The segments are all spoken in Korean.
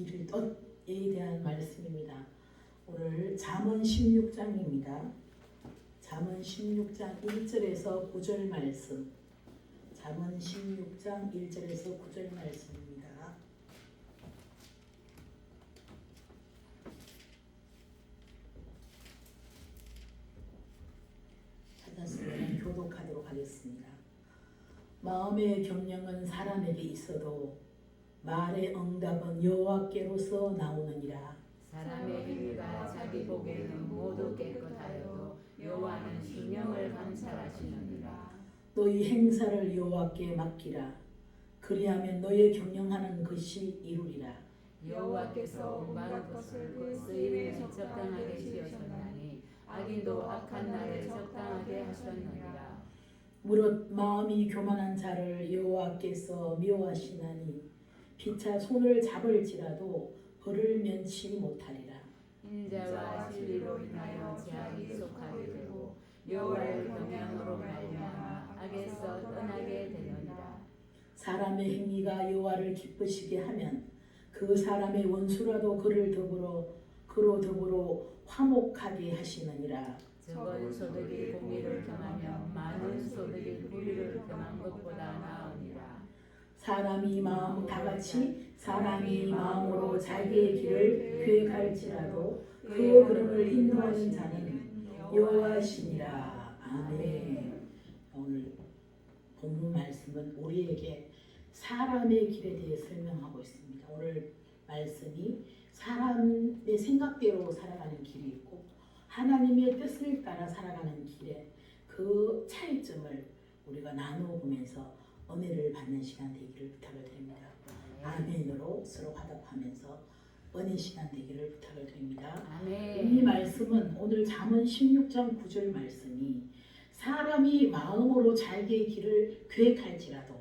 길을 뜻에 대한 말씀입니다. 오늘 잠언 16장입니다. 잠언 16장 1절에서 9절 말씀. 잠언 16장 1절에서 9절 말씀입니다. 찾았으면 교독하도록 하겠습니다. 마음의 경영은 사람에게 있어도 말의 응답은 여호와께로서 나오느니라. 사람의 행위가 자기 보기에는 모두 깨끗하여도 여호와는 심령을 감찰하시느니라. 너희 행사를 여호와께 맡기라. 그리하면 너의 경영하는 것이 이루리라. 여호와께서 마른 것을 그 쓰임에 적당하게 씌우셨나니 악인도 악한 날에 적당하게 하셨느니라. 무릇 마음이 교만한 자를 여호와께서 미워하시나니 피차 손을 잡을지라도 벌을 면치 못하리라. 인자와 진리로 인하여 제약이 속하게 되고 여호와의 경향으로 말미암아 악에서 떠나게 되느니라. 사람의 행위가 여호와를 기쁘시게 하면 그 사람의 원수라도 그로 더불어 화목하게 하시느니라. 적은 소득이 공의를 겸하며 많은 소득이 불의를 겸한 것보다 나으니라. 사람이 마음으로 자기의 길을 계획할지라도 그 걸음을 인도하는 자는 여호와시니라. 아멘. 오늘 본문 말씀은 우리에게 사람의 길에 대해 설명하고 있습니다. 오늘 말씀이 사람의 생각대로 살아가는 길이 있고 하나님의 뜻을 따라 살아가는 길에 그 차이점을 우리가 나누어 보면서 은혜를 받는 시간 되기를 부탁을 드립니다. 아멘으로 서로 화답하면서 은혜 시간 되기를 부탁을 드립니다. 아멘. 이 말씀은 오늘 잠언 16장 9절 말씀이 사람이 마음으로 자기의 길을 계획할지라도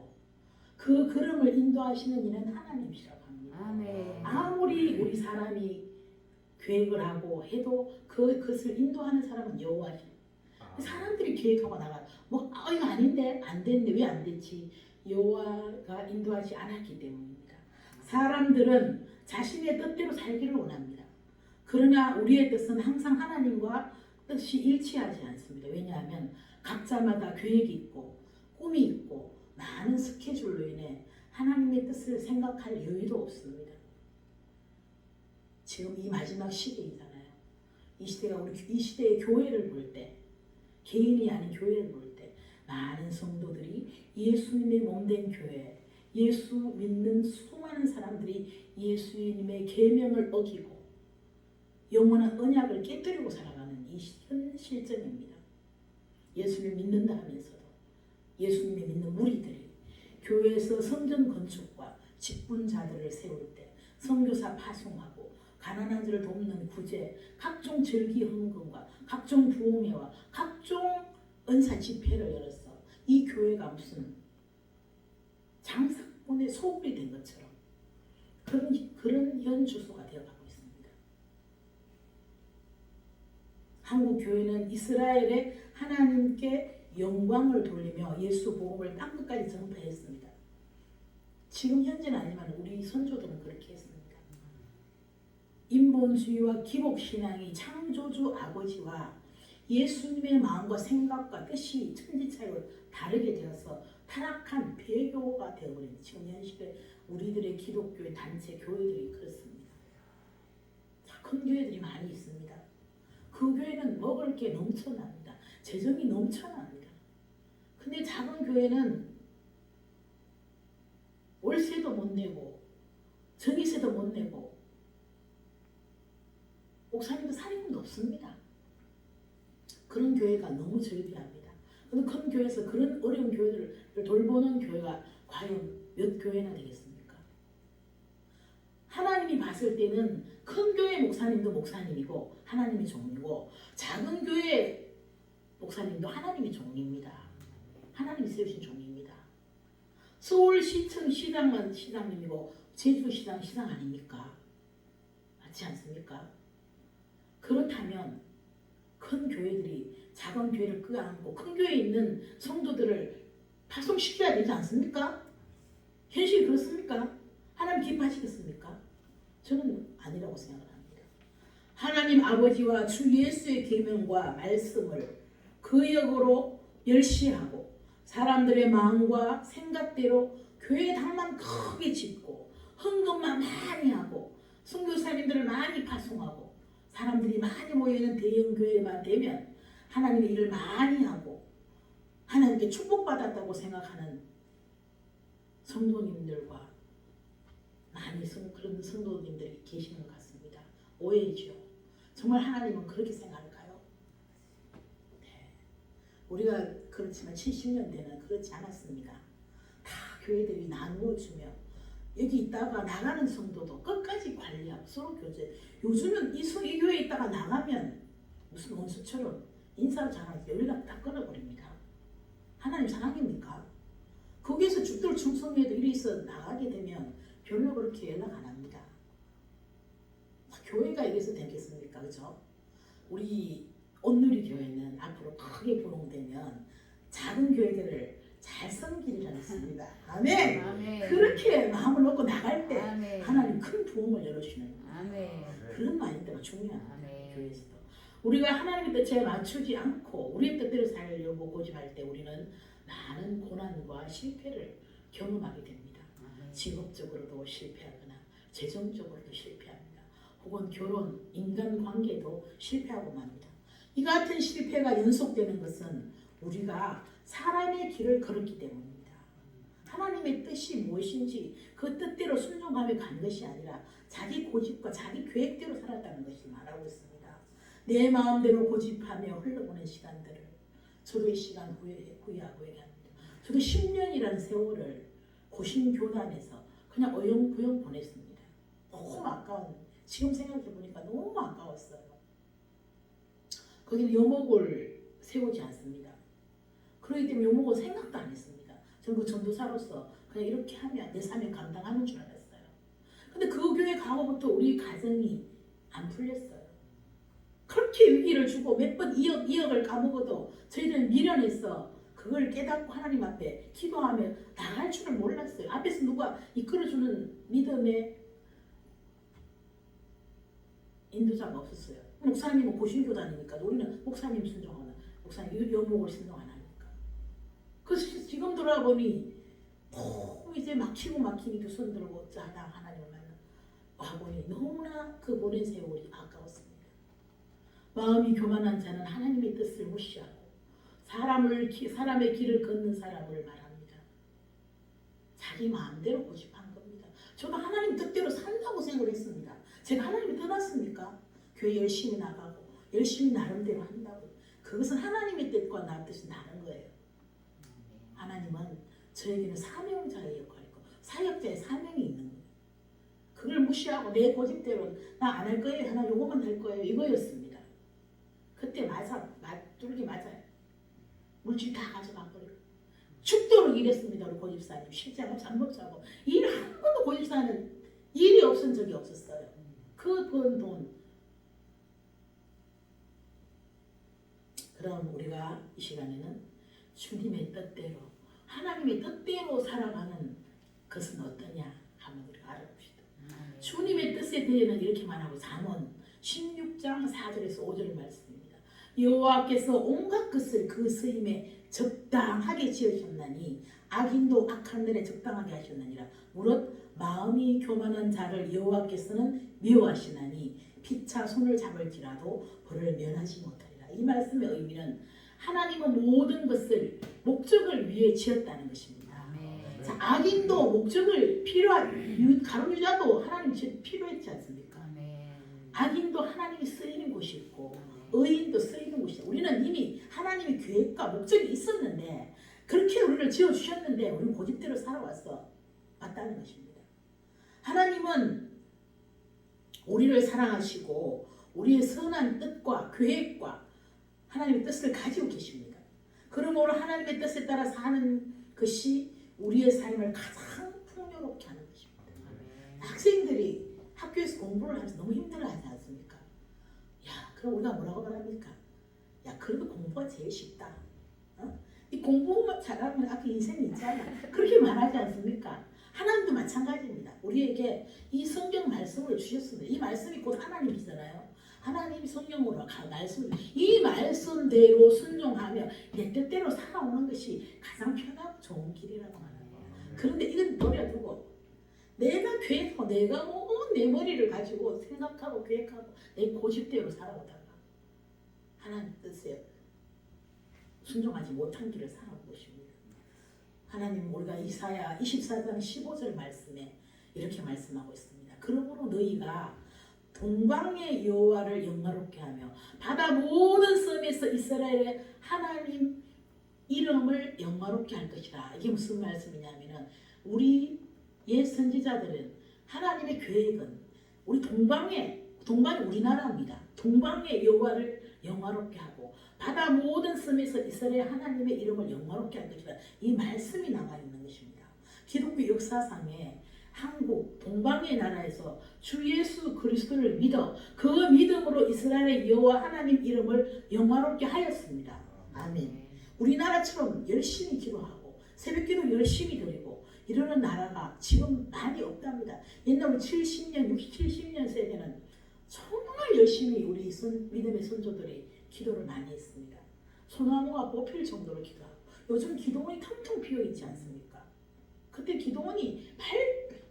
그 걸음을 인도하시는 이는 하나님이시라고 합니다. 아멘. 아무리 우리 사람이 계획을 하고 해도 그것을 인도하는 사람은 여호와시. 사람들이 계획하고 나가 이거 아닌데 안 됐네 왜 안 됐지? 여호와가 인도하지 않았기 때문입니다. 사람들은 자신의 뜻대로 살기를 원합니다. 그러나 우리의 뜻은 항상 하나님과 뜻이 일치하지 않습니다. 왜냐하면 각자마다 계획이 있고 꿈이 있고 많은 스케줄로 인해 하나님의 뜻을 생각할 여유도 없습니다. 지금 이 마지막 시대이잖아요. 이 시대의 교회를 볼 때, 개인이 아닌 교회를 볼 때 많은 성도들이 예수님의 몸된 교회, 예수 믿는 수많은 사람들이 예수님의 계명을 어기고 영원한 언약을 깨뜨리고 살아가는 이 현실점입니다. 예수를 믿는다 하면서도 예수님을 믿는 무리들이 교회에서 성전 건축과 직분자들을 세울 때 선교사 파송하고 가난한 자를 돕는 구제, 각종 절기 헌금과 각종 부흥회와 각종 은사 집회를 열었어. 이 교회가 무슨 장사꾼의 소굴이 된 것처럼 그런 현주소가 되어가고 있습니다. 한국 교회는 이스라엘의 하나님께 영광을 돌리며 예수 복음을 땅 끝까지 전파했습니다. 지금 현재는 아니지만 우리 선조들은 그렇게 했습니다. 인본주의와 기복신앙이 창조주 아버지와 예수님의 마음과 생각과 뜻이 천지차이로 다르게 되어서 타락한 배교가 되어버린 지금 현실의 우리들의 기독교의 단체 교회들이 그렇습니다. 큰 교회들이 많이 있습니다. 그 교회는 먹을 게 넘쳐납니다. 재정이 넘쳐납니다. 근데 작은 교회는 월세도 못 내고 전기세도 못 내고 목사님도 사립금도 없습니다. 그런 교회가 너무 절비합니다. 그런데 큰 교회에서 그런 어려운 교회들을 돌보는 교회가 과연 몇 교회나 되겠습니까? 하나님이 봤을 때는 큰 교회 목사님도 목사님이고 하나님이 종이고 작은 교회 목사님도 하나님이 종입니다. 하나님이 세우신 종입니다. 서울시청 시장은 시장님이고 제주시장 시장 아닙니까? 맞지 않습니까? 그렇다면 큰 교회들이 작은 교회를 끄안고 큰 교회에 있는 성도들을 파송시켜야 되지 않습니까? 현실이 그렇습니까? 하나님 기뻐하시겠습니까? 저는 아니라고 생각을 합니다. 하나님 아버지와 주 예수의 계명과 말씀을 그 역으로 멸시하고 사람들의 마음과 생각대로 교회 당만 크게 짓고 헌금만 많이 하고 선교사님들을 많이 파송하고 사람들이 많이 모여있는 대형 교회만 되면 하나님의 일을 많이 하고 하나님께 축복받았다고 생각하는 성도님들과 많이 그런 성도님들이 계시는 것 같습니다. 오해죠. 정말 하나님은 그렇게 생각할까요? 네. 우리가 그렇지만 70년대는 그렇지 않았습니다. 다 교회들이 나누어주며 여기 있다가 나가는 성도도 끝까지 관리하고 서로 교제. 요즘은 이 교회에 있다가 나가면 무슨 원수처럼 인사를 잘하지 연락 다 끊어버립니다. 하나님 사랑입니까? 거기에서 죽들 충성에도 일이 있어 나가게 되면 별로 그렇게 연락 안 합니다. 교회가 이래서 되겠습니까? 그죠? 우리 온누리 교회는 앞으로 크게 부흥되면 작은 교회들을 잘 섬기리라 했습니다. 아멘. 아멘. 그렇게 마음을 놓고 나갈 때 아멘. 하나님 큰 부흥을 열어주시는 아멘. 그런 마인드가 중요합니다. 아멘. 교회에서도 우리가 하나님의 뜻에 맞추지 않고 우리의 뜻대로 살려고 고집할 때 우리는 많은 고난과 실패를 경험하게 됩니다. 직업적으로도 실패하거나 재정적으로도 실패합니다. 혹은 결혼, 인간관계도 실패하고 맙니다. 이 같은 실패가 연속되는 것은 우리가 사람의 길을 걸었기 때문입니다. 하나님의 뜻이 무엇인지 그 뜻대로 순종하며 간 것이 아니라 자기 고집과 자기 계획대로 살았다는 것이 말하고 있습니다. 내 마음대로 고집하며 흘러보낸 시간들을 저도 이 시간 후회하고 얘기합니다. 저도 10년이라는 세월을 고신교단에서 그냥 어영부영 보냈습니다. 너무 아까운, 지금 생각해보니까 너무 아까웠어요. 거기는 여목을 세우지 않습니다. 그렇기 때문에 여목을 생각도 안 했습니다. 저는 그 전도사로서 그냥 이렇게 하면 내 사명 감당하는 줄 알았어요. 근데 그 교회 가고부터 우리 가정이 안 풀렸어요. 그렇게 위기를 주고 몇 번 2억을 까먹어도 저희는 미련해서 그걸 깨닫고 하나님 앞에 기도하며 나갈 줄을 몰랐어요. 앞에서 누가 이끌어주는 믿음의 인도자가 없었어요. 목사님은 고신교단이니까 우리는 목사님 순종하나 목사님 여목을 순종 안 하니까. 그래서 지금 돌아보니 너무 이제 막히고 두손 들고 하다 하나님을 와보니 너무나 그 보낸 세월이 아까웠습니다. 마음이 교만한 자는 하나님의 뜻을 무시하고 사람의 길을 걷는 사람을 말합니다. 자기 마음대로 고집한 겁니다. 저도 하나님 뜻대로 산다고 생각을 했습니다. 제가 하나님을 떠났습니까? 교회 열심히 나가고 열심히 나름대로 한다고. 그것은 하나님의 뜻과 나 뜻이 다른 거예요. 하나님은 저에게는 사명자의 역할이고 사역자의 사명이 있는 거예요. 그걸 무시하고 내 고집대로 나 안 할 거예요. 하나 요거만 할 거예요. 이거였습니다. 그때 맞뚫기 맞아요. 물질 다 가져가 버리고 죽도록 일했습니다. 우리 고집사님 실제로 잠 못 자고 일 한 번도 고집사는 일이 없은 적이 없었어요. 그 번 돈. 그럼 우리가 이 시간에는 주님의 뜻대로 하나님의 뜻대로 살아가는 것은 어떠냐 한번 우리가 알아봅시다. 주님의 뜻에 대해는 이렇게 말하고 잠언 16장 4절에서 5절 말씀입니다. 여호와께서 온갖 것을 그 쓰임에 적당하게 지으셨나니 악인도 악한 날에 적당하게 하셨느니라. 무릇 마음이 교만한 자를 여호와께서는 미워하시나니 피차 손을 잡을지라도 벌을 면하지 못하리라. 이 말씀의 의미는 하나님은 모든 것을 목적을 위해 지었다는 것입니다. 자, 악인도 목적을 가룟유다도 하나님 필요했지 않습니까? 악인도 하나님이 쓰이는 곳이 있고 의인도 쓰이는 곳이 있고 우리는 이미 하나님의 계획과 목적이 있었는데 그렇게 우리를 지어주셨는데 우리는 고집대로 살아왔어 맞다는 것입니다. 하나님은 우리를 사랑하시고 우리의 선한 뜻과 계획과 하나님의 뜻을 가지고 계십니다. 그러므로 하나님의 뜻에 따라 사는 것이 우리의 삶을 가장 풍요롭게 하는 것입니다. 학생들이 학교에서 공부를 하면서 너무 힘들어하지 않습니까? 야, 그럼 우리가 뭐라고 말합니까? 야, 그래도 공부가 제일 쉽다. 이 공부만 잘하면 앞에 인생이 있잖아. 그렇게 말하지 않습니까? 하나님도 마찬가지입니다. 우리에게 이 성경 말씀을 주셨습니다. 이 말씀이 곧 하나님이잖아요. 하나님이 성경으로 말씀, 이 말씀대로 순종하며 내 뜻대로 살아오는 것이 가장 편하고 좋은 길이라고 하는 거예요. 그런데 이건 버려두고 내가 계획하고 내가 내 머리를 가지고 생각하고 계획하고 내 고집대로 살아오다가 하나님 뜻에 순종하지 못한 길을 살아온 것입니다. 하나님 우리가 이사야 24장 15절 말씀에 이렇게 말씀하고 있습니다. 그러므로 너희가 동방의 여호와를 영화롭게 하며 바다 모든 섬에서 이스라엘의 하나님 이름을 영화롭게 할 것이라. 이게 무슨 말씀이냐면은 우리 옛 선지자들은 하나님의 계획은 우리 동방이 우리나라입니다. 동방의 여호와를 영화롭게 하고 바다 모든 섬에서 이스라엘 하나님의 이름을 영화롭게 할 것이다. 이 말씀이 나와 있는 것입니다. 기독교 역사상에 한국 동방의 나라에서 주 예수 그리스도를 믿어 그 믿음으로 이스라엘의 여호와 하나님 이름을 영화롭게 하였습니다. 아멘. 우리나라처럼 열심히 기도하고 새벽기도 열심히 드리고 이러는 나라가 지금 많이 없답니다. 옛날 70년, 60, 70년 세대는 정말 열심히 우리 믿음의 선조들이 기도를 많이 했습니다. 소나무가 뽑힐 정도로 기도하고 요즘 기도원이 텅텅 비어 있지 않습니까? 그때 기도원이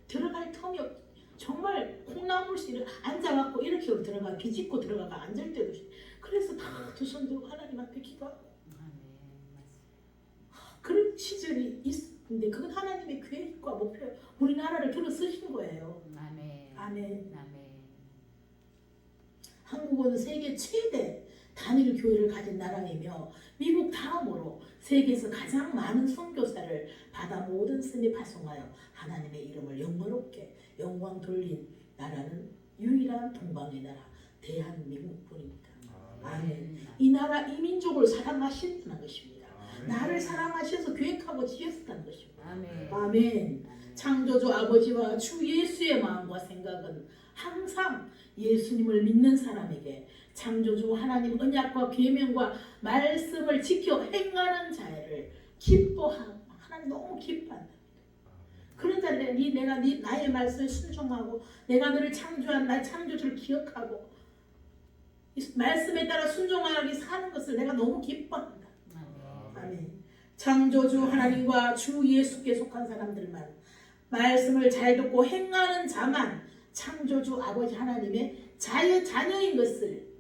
들어갈 텀이 정말 콩나물씨를 앉아갖고 이렇게 들어가 비집고 들어가가 앉을 때도 그래서 다 두 손 들고 하나님 앞에 기도하고 그런 시절이 있는데 그건 하나님의 계획과 목표 우리나라를 들어 쓰신 거예요. 아멘. 아멘. 한국은 세계 최대 단일 교회를 가진 나라이며 미국 다음으로 세계에서 가장 많은 선교사를 바다 모든 섬에 파송하여 하나님의 이름을 영광롭게 영광 돌린 나라는 유일한 동방의 나라 대한민국뿐입니다. 아멘. 이 나라 이 민족을 사랑하신다는 것입니다. 나를 사랑하셔서 계획하고 지으셨다는 것입니다. 아멘. 창조주 아버지와 주 예수의 마음과 생각은 항상 예수님을 믿는 사람에게 창조주 하나님 언약과 계명과 말씀을 지켜 행하는 자를 기뻐하고 하나님 너무 기뻐한다. 그런 자들 내가 나의 말씀에 순종하고 내가 너를 창조한 나의 창조주를 기억하고 이 말씀에 따라 순종하게 사는 것을 내가 너무 기뻐한다. 아멘. 창조주 하나님과 주 예수께 속한 사람들만 말씀을 잘 듣고 행하는 자만 창조주 아버지 하나님의 자녀인 것을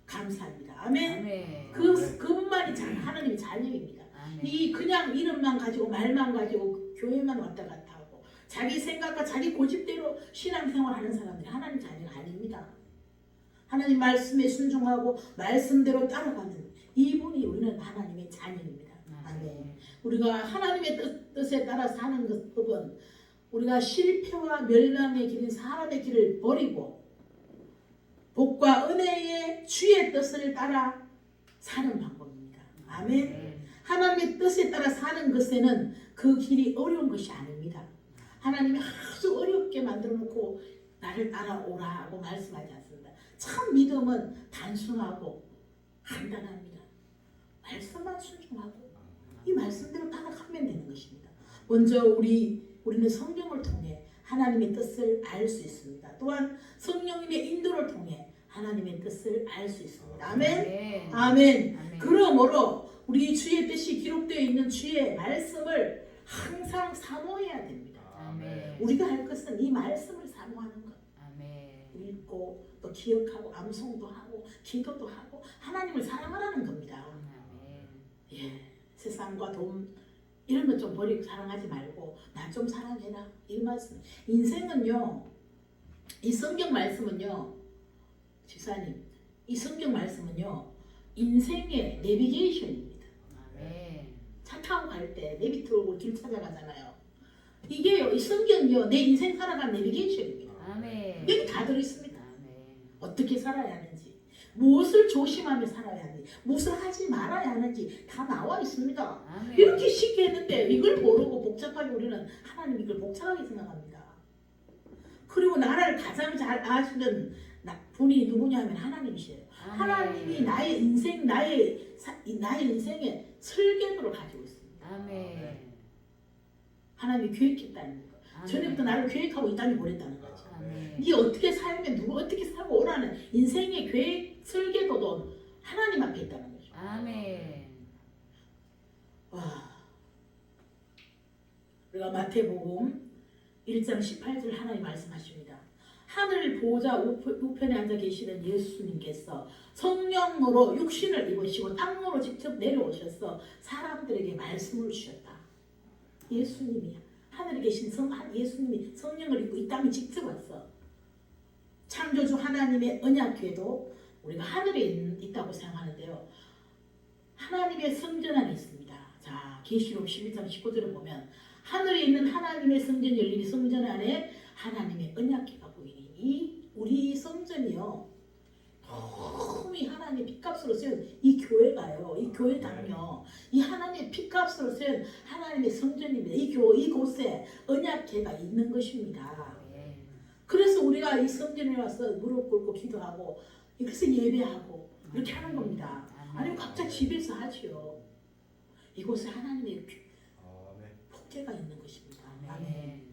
감사합니다. 아멘. 그분만이 하나님의 자녀입니다. 이 그냥 이름만 가지고 말만 가지고 교회만 왔다 갔다 하고 자기 생각과 자기 고집대로 신앙생활하는 사람들이 하나님 자녀가 아닙니다. 하나님 말씀에 순종하고 말씀대로 따라가는 이분이 우리는 하나님의 자녀입니다. 아멘. 우리가 하나님의 뜻에 따라 사는 법은 우리가 실패와 멸망의 길인 사람의 길을 버리고 복과 은혜의 주의 뜻을 따라 사는 방법입니다. 아멘. 하나님의 뜻에 따라 사는 것에는 그 길이 어려운 것이 아닙니다. 하나님이 아주 어렵게 만들어 놓고 나를 따라오라 하고 말씀하지 않습니다. 참 믿음은 단순하고 간단합니다. 말씀만 순종하고 이 말씀대로 따라가면 되는 것입니다. 먼저 우리는 성경을 통해 하나님의 뜻을 알 수 있습니다. 또한 성령님의 인도를 통해 하나님의 뜻을 알 수 있습니다. 아멘. 아멘. 그러므로 우리 주의 뜻이 기록되어 있는 주의 말씀을 항상 사모해야 됩니다. 아멘. 우리가 할 것은 이 말씀을 사모하는 것. 아멘. 읽고 또 기억하고 암송도 하고 기도도 하고 하나님을 사랑하라는 겁니다. 아멘. 예, 세상과 돈 이런 것 좀 버리고 사랑하지 말고 나 좀 사랑해라 이 말씀. 인생은요, 이 성경 말씀은요, 집사님, 이 성경 말씀은요 인생의 내비게이션입니다. 차 타고 갈 때 내비 틀고 길 찾아가잖아요. 이게요, 이 성경이요 내 인생 살아간 내비게이션입니다. 아멘. 여기 다 들어있습니다. 아멘. 어떻게 살아야 하는지, 무엇을 조심하며 살아야 하는지, 무엇을 하지 말아야 하는지 다 나와 있습니다. 아멘. 이렇게 쉽게 했는데 이걸 모르고 복잡하게 우리는 하나님 이걸 복잡하게 생각합니다. 그리고 나라를 가장 잘 아시는 분이 누구냐면 하나님이시에요. 아멘. 하나님이 나의 인생, 나의 인생의 설계도를 가지고 있습니다. 아멘. 하나님이 계획했다는 거. 아멘. 전에부터 나를 계획하고 이 땅에 보냈다는 거지. 아멘. 네 어떻게 살면 누구 어떻게 살고 오라는 인생의 계획 설계도도 하나님 앞에 있다는 거죠. 아멘. 와. 우리가 마태복음 1장 18절 하나님 말씀하십니다. 하늘 보좌 우편에 앉아 계시는 예수님께서 성령으로 육신을 입으시고 땅으로 직접 내려오셔서 사람들에게 말씀을 주셨다. 예수님이 하늘에 계신 예수님이 성령을 입고 이 땅에 직접 왔어. 창조주 하나님의 언약궤도 우리가 하늘에 있다고 생각하는데요. 하나님의 성전 안에 있습니다. 자, 계시록 11장 19절을 보면 하늘에 있는 하나님의 성전 열리니 성전 안에 하나님의 언약궤가 보이니 이 우리 성전이요. 너무 이 하나님의 핏값으로 세운 이 교회가요. 이 교회당요. 이 하나님의 핏값으로 세운 하나님의 성전입니다. 이곳에 언약궤가 있는 것입니다. 그래서 우리가 이 성전에 와서 무릎 꿇고 기도하고 그래서 예배하고 이렇게 하는 겁니다. 아니면 각자 집에서 하지요. 이곳에 하나님의 복궤가 있는 것입니다. 아멘.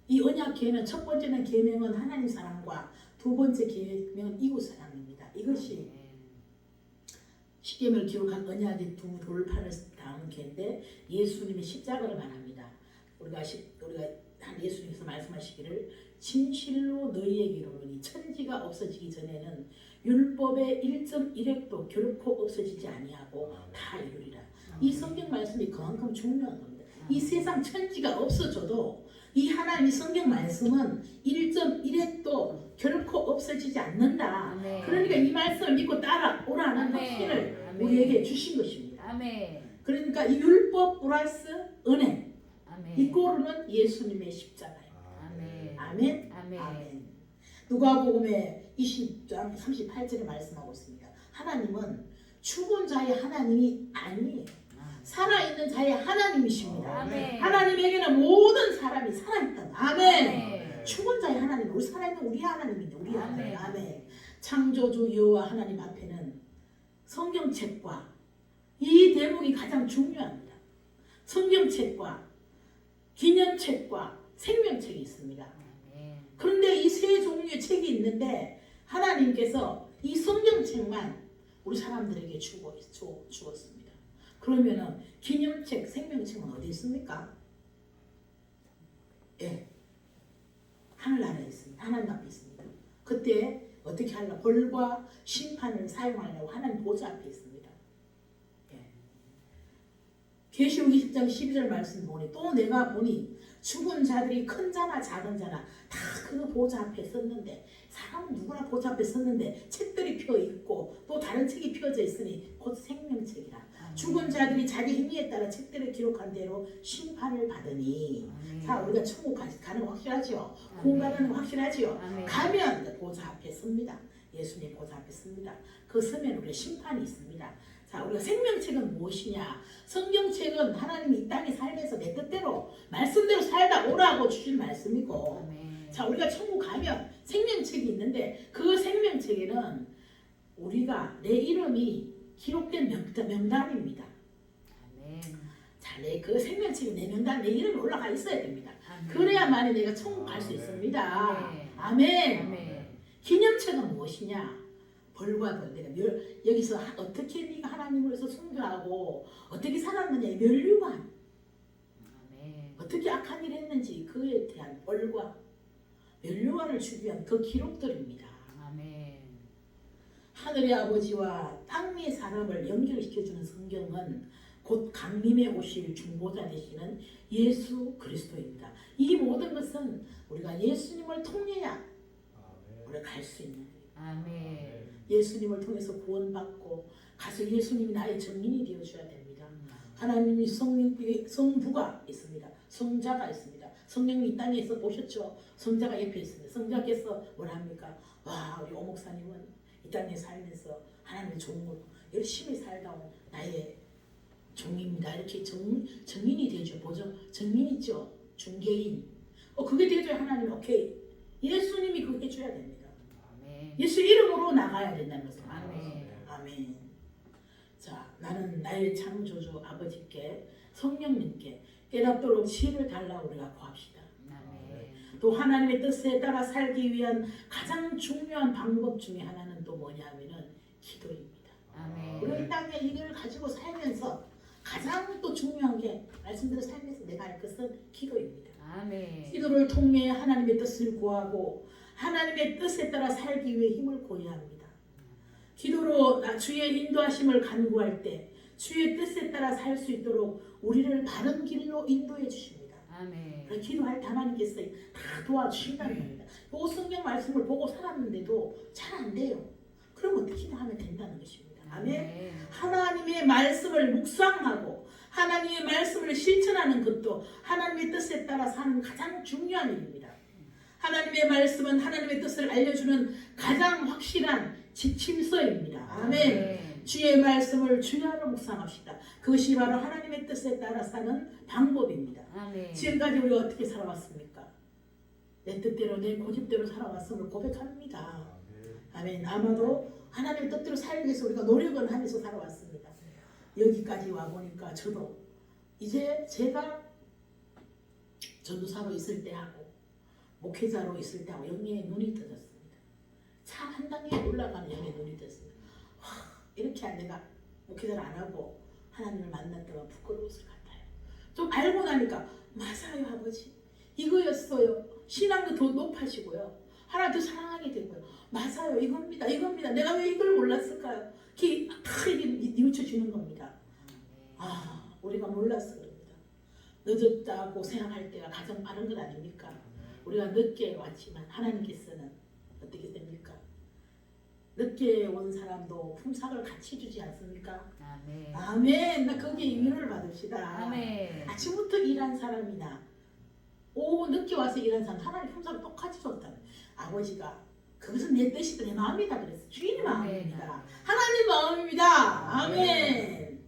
이 언약궤는 첫 번째는 계명은 하나님 사랑과 두 번째 계명은 이웃 사랑입니다. 이것이 십계명을 기록한 언약의 두 돌판을 담은 궤인데 예수님이 십자가를 말합니다. 우리가 예수님께서 말씀하시기를 진실로 너희에게 이르노니 천지가 없어지기 전에는 율법의 1.1획도 결코 없어지지 아니하고 다 이루리라. 이 성경 말씀이 그만큼 중요한 겁니다. 이 세상 천지가 없어져도 이 하나님의 성경 말씀은 1.1획도 결코 없어지지 않는다. 아멘. 그러니까 이 말씀을 믿고 따라오라는 아멘. 확신을 아멘. 우리에게 주신 것입니다. 아멘. 그러니까 이 율법 플러스 은혜 아멘. 이꼬르는 예수님의 십자가예요. 아멘. 아멘. 아멘. 아멘. 누가복음의 20장 38절에 말씀하고 있습니다. 하나님은 죽은 자의 하나님이 아니에요. 살아있는 자의 하나님이십니다. 아멘. 하나님에게는 모든 사람이 살아있다. 아멘. 아멘. 죽은 자의 하나님, 우리 살아있는 우리 하나님인데 우리 하나님. 아멘. 아멘. 창조주 여호와 하나님 앞에는 성경책과 이 대목이 가장 중요합니다. 성경책과 기념책과 생명책이 있습니다. 그런데 이 세 종류의 책이 있는데 하나님께서 이 성경책만 우리 사람들에게 주었습니다. 그러면은 기념책, 생명책은 어디 있습니까? 예, 하늘나라에 있습니다. 하나님 앞에 있습니다. 그때 어떻게 하려고 벌과 심판을 사용하려고 하나님 보좌 앞에 있습니다. 예. 계시록 20장 12절 말씀 보니 또 내가 보니 죽은 자들이 큰 자나 작은 자나 다 그 보좌 앞에 섰는데 사람은 누구나 보좌 앞에 섰는데 책들이 펴 있고 또 다른 책이 펴져 있으니 곧 생명책이라. 죽은 자들이 자기 행위에 따라 책들을 기록한 대로 심판을 받으니. 자, 우리가 천국 가는 거 확실하죠? 구원받는 거 확실하죠? 가면 보좌 앞에 섭니다. 예수님 보좌 앞에 섭니다. 그 서면 우리가 심판이 있습니다. 자, 우리가 생명책은 무엇이냐? 성경책은 하나님이 이 땅에 살면서 내 뜻대로 말씀대로 살다 오라고 주신 말씀이고, 자, 우리가 천국 가면 생명책이 있는데 그 생명책에는 우리가 내 이름이 기록된 명단입니다. 자, 그 생명책에 내 명단, 내 이름이 올라가 있어야 됩니다. 그래야만이 내가 천국 갈 수 있습니다. 아멘. 기념책은 무엇이냐? 벌과 벌. 내가 여기서 어떻게 네가 하나님을 위해서 순교하고 어떻게 살았느냐, 멸류관. 어떻게 악한 일을 했는지 그에 대한 벌과 멸류관을 주기 위한 그 기록들입니다. 하늘의 아버지와 땅 위의 사람을 연결시켜주는 성경은 곧 강림에 오실 중보자 되시는 예수 그리스도입니다. 이 모든 것은 우리가 예수님을 통해야 우리가 갈 수 있는 거예요. 예수님을 통해서 구원받고 가서 예수님이 나의 정인이 되어줘야 됩니다. 하나님이 성부가 있습니다. 성자가 있습니다. 성령이 이 땅에서 오셨죠. 성자가 옆에 있습니다. 성자께서 뭐랍니까? 와, 우리 오 목사님은 이 땅에 살면서 하나님의 종으로 열심히 살다 온 나의 종입니다. 이렇게 정인이 되죠. 보죠. 정인이죠. 중개인. 그게 되죠. 하나님 오케이. 예수님이 그거 해줘야 됩니다. 예수 이름으로 나가야 된다는 것을 말합니다. 아멘. 자, 나는 나의 창조주 아버지께 성령님께 깨닫도록 지혜를 달라고 우리가 구합시다. 아멘. 또 하나님의 뜻에 따라 살기 위한 가장 중요한 방법 중에 하나는 또 뭐냐면은 기도입니다. 아멘. 우리 이 땅에 이걸 가지고 살면서 가장 또 중요한 게 말씀대로 살면서 내가 할 것은 기도입니다. 아멘. 기도를 통해 하나님의 뜻을 구하고 하나님의 뜻에 따라 살기 위해 힘을 구해야 합니다. 기도로 주의 인도하심을 간구할 때 주의 뜻에 따라 살 수 있도록 우리를 바른 길로 인도해 주십니다. 아멘. 그래서 기도할 때 하나님께서 다 도와주신다는 겁니다. 이 성경 말씀을 보고 살았는데도 잘 안 돼요. 그럼 어떻게 기도하면 된다는 것입니다. 아멘. 하나님의 말씀을 묵상하고 하나님의 말씀을 실천하는 것도 하나님의 뜻에 따라 사는 가장 중요한 일입니다. 하나님의 말씀은 하나님의 뜻을 알려주는 가장 확실한 지침서입니다. 아멘. 주의 말씀을 주야로 묵상합시다. 그것이 바로 하나님의 뜻에 따라 사는 방법입니다. 아멘. 지금까지 우리가 어떻게 살아왔습니까? 내 뜻대로 내 고집대로 살아왔음을 고백합니다. 아멘. 아마도 하나님의 뜻대로 살기 위해서 우리가 노력을 하면서 살아왔습니다. 여기까지 와보니까 저도 이제 제가 전도사로 있을 때하고 목회자로 있을 때하고 영의 눈이 떠졌습니다. 차 한 단계 올라가는 영의 눈이 떠졌습니다. 이렇게 내가 목회자를 안 하고 하나님을 만났다가 부끄러웠을 것 같아요. 좀 알고 나니까 맞아요 아버지 이거였어요. 신앙도 더 높아지고요. 하나님 더 사랑하게 되고요. 맞아요 이겁니다. 내가 왜 이걸 몰랐을까요? 이게 뉘우쳐지는 겁니다. 우리가 몰라서 그럽니다. 늦었다고 생각할 때가 가장 빠른 것 아닙니까? 우리가 늦게 왔지만 하나님께서는 어떻게 됩니까? 늦게 온 사람도 품삯을 같이 주지 않습니까? 아멘. 아멘. 나 거기에 위로를 받읍시다. 아멘. 아침부터 일한 사람이나 오후 늦게 와서 일한 사람 하나님 품삯을 똑같이 줬다는 아버지가 그것은 내 뜻이다 내 마음이다 그랬어. 주인의 마음입니다. 하나님 마음입니다. 아멘.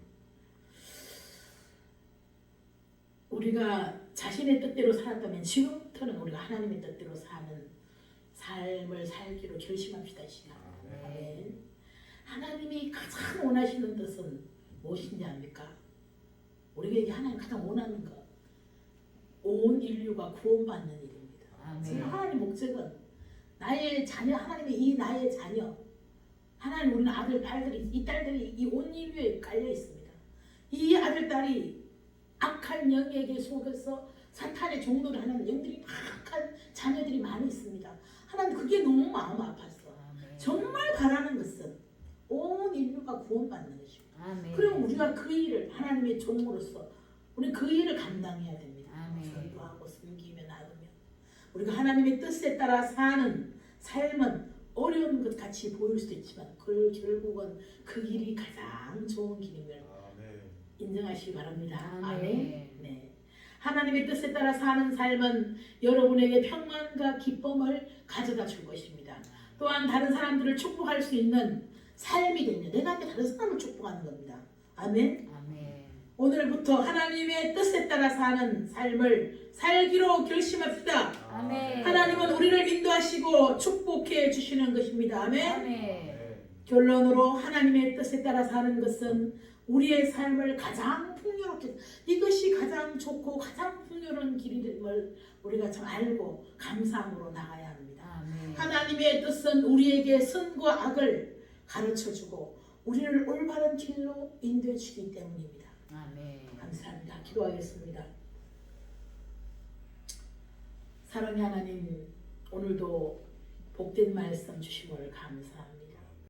우리가 자신의 뜻대로 살았다면 지금부터는 우리가 하나님의 뜻대로 사는 삶을 살기로 결심합시다. 이 시간. 아멘. 하나님이 가장 원하시는 뜻은 무엇인지 압니까? 우리에게 하나님 가장 원하는 것, 온 인류가 구원받는 일입니다. 아멘. 하나님 목적은 나의 자녀, 하나님의 이 나의 자녀, 하나님 우리는 아들, 딸들이 이 딸들이 이 온 인류에 깔려 있습니다. 이 아들, 딸이 악한 영에게 속에서 사탄의 종노를 하는 영들이 악한 자녀들이 많이 있습니다. 하나님 그게 너무 마음 아팠어. 정말 바라는 것은 온 인류가 구원받는 것입니다. 아멘. 그럼 우리가 그 일을 하나님의 종으로서 우리 그 일을 감당해야 됩니다. 아멘. 전도하고 섬기며 나누며 우리가 하나님의 뜻에 따라 사는 삶은 어려운 것 같이 보일 수도 있지만 그 결국은 그 길이 가장 좋은 길임을 인정하시기 바랍니다. 아멘. 네. 하나님의 뜻에 따라 사는 삶은 여러분에게 평안과 기쁨을 가져다 줄 것입니다. 또한 다른 사람들을 축복할 수 있는 삶이 됩니다. 내가 다른 사람을 축복하는 겁니다. 아멘. 아멘. 오늘부터 하나님의 뜻에 따라 사는 삶을 살기로 결심합시다. 아멘. 하나님은 우리를 인도하시고 축복해 주시는 것입니다. 아멘. 아멘. 결론으로 하나님의 뜻에 따라 사는 것은 우리의 삶을 가장 풍요롭게 이것이 가장 좋고 가장 풍요로운 길임을 우리가 참 알고 감사함으로 나가야 합니다. 아멘. 하나님의 뜻은 우리에게 선과 악을 가르쳐주고 우리를 올바른 길로 인도해 주기 때문입니다. 아멘. 감사합니다. 기도하겠습니다. 사랑의 하나님 오늘도 복된 말씀 주심을 감사합니다.